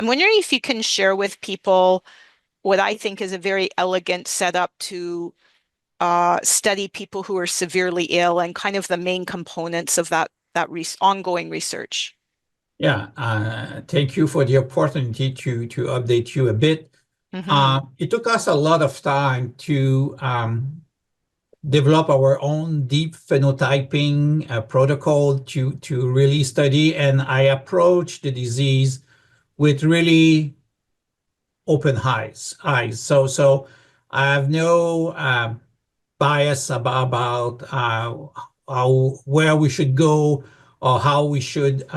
I'm wondering if you can share with people what I think is a very elegant setup to study people who are severely ill and kind of the main components of that ongoing research. Yeah, thank you for the opportunity to update you a bit. Hmm. It took us a lot of time to develop our own deep phenotyping protocol to really study, and I approached the disease with really open eyes. So I have no bias about where we should go or how we should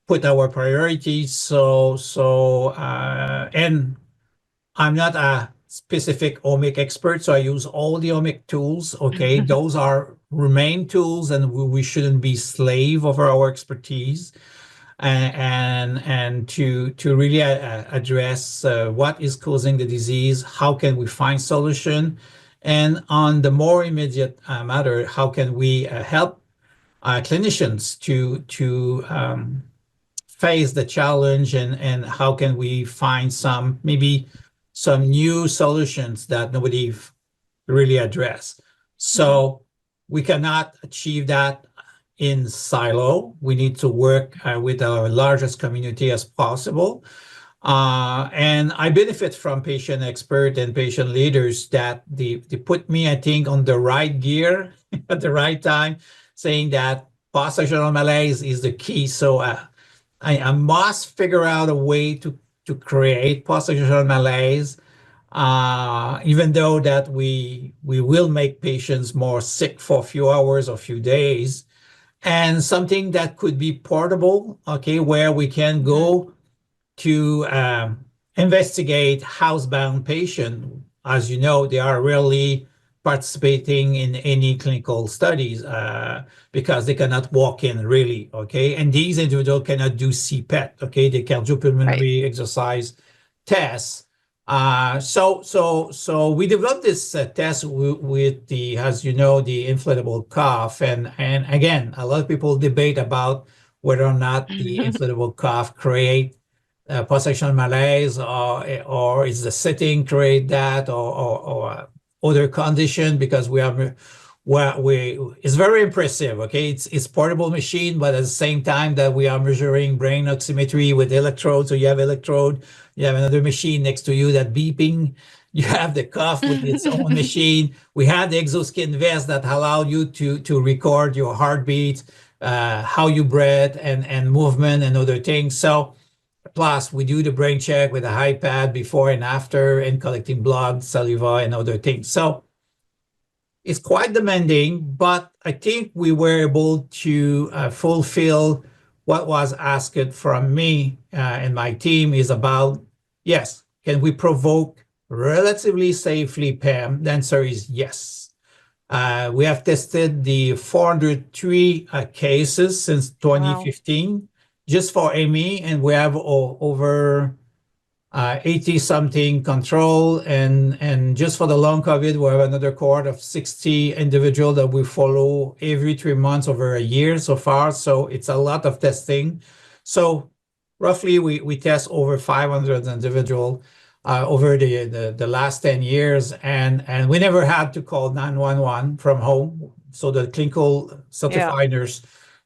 put our priorities. And I'm not a specific omic expert, so I use all the omic tools. Okay, those are remain tools, and we shouldn't be slave over our expertise. And to really address what is causing the disease, how can we find solution, and on the more immediate matter, how can we help clinicians to face the challenge, and how can we find maybe some new solutions that nobody really addressed. So we cannot achieve that in silo. We need to work with our largest community as possible. And I benefit from patient expert and patient leaders that they put me, I think, on the right gear at the right time, saying that post-actionable malaise is the key. So I must figure out a way to create post-actionable malaise, even though that we will make patients more sick for a few hours or few days, and something that could be portable, okay, where we can go to investigate housebound patient. As you know, they are rarely participating in any clinical studies because they cannot walk in really, okay? And these individuals cannot do CPET, okay? The Right. cardiopulmonary exercise tests. So we developed this test with the, as you know, the inflatable cuff, and again, a lot of people debate about whether or not the inflatable cuff create post-actional malaise, or is the setting create that, or other condition, because it's very impressive. Okay, it's portable machine, but at the same time that we are measuring brain oximetry with electrodes. So you have electrode, you have another machine next to you that beeping. You have the cuff with its own machine. We have the exoskin vest that allow you to record your heartbeat, how you breathe, and movement and other things. So plus, we do the brain check with a iPad before and after, and collecting blood, saliva, and other things. So it's quite demanding, but I think we were able to fulfill what was asked from me and my team is about, yes, can we provoke relatively safely PEM? The answer is yes. We have tested the 403 cases since Wow. 2015 just for ME, and we have over 80 something control, and just for the long COVID, we have another cohort of 60 individuals that we follow every 3 months over a year so far. So it's a lot of testing. So roughly we test over 500 individuals over the last 10 years, and we never had to call 911 from home. So the clinical Yeah. certified nurse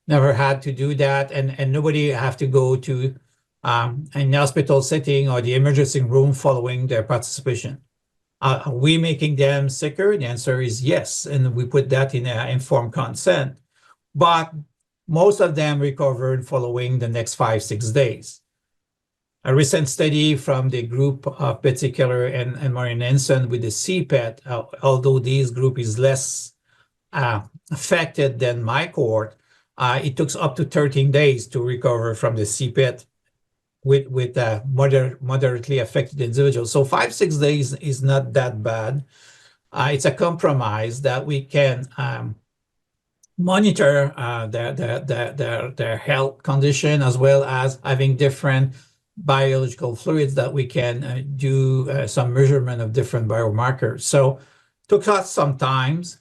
never had to do that, and nobody have to go to an hospital setting or the emergency room following their participation. Are we making them sicker? The answer is yes, and we put that in informed consent. But most of them recovered following the next 5-6 days. A recent study from the group of Betsy Keller and Marian Henson with the CPET, although this group is less affected than my cohort, it took up to 13 days to recover from the CPET with moderately affected individuals. So 5-6 days is not that bad. It's a compromise that we can monitor their health condition, as well as having different biological fluids that we can do some measurement of different biomarkers. So took us some times.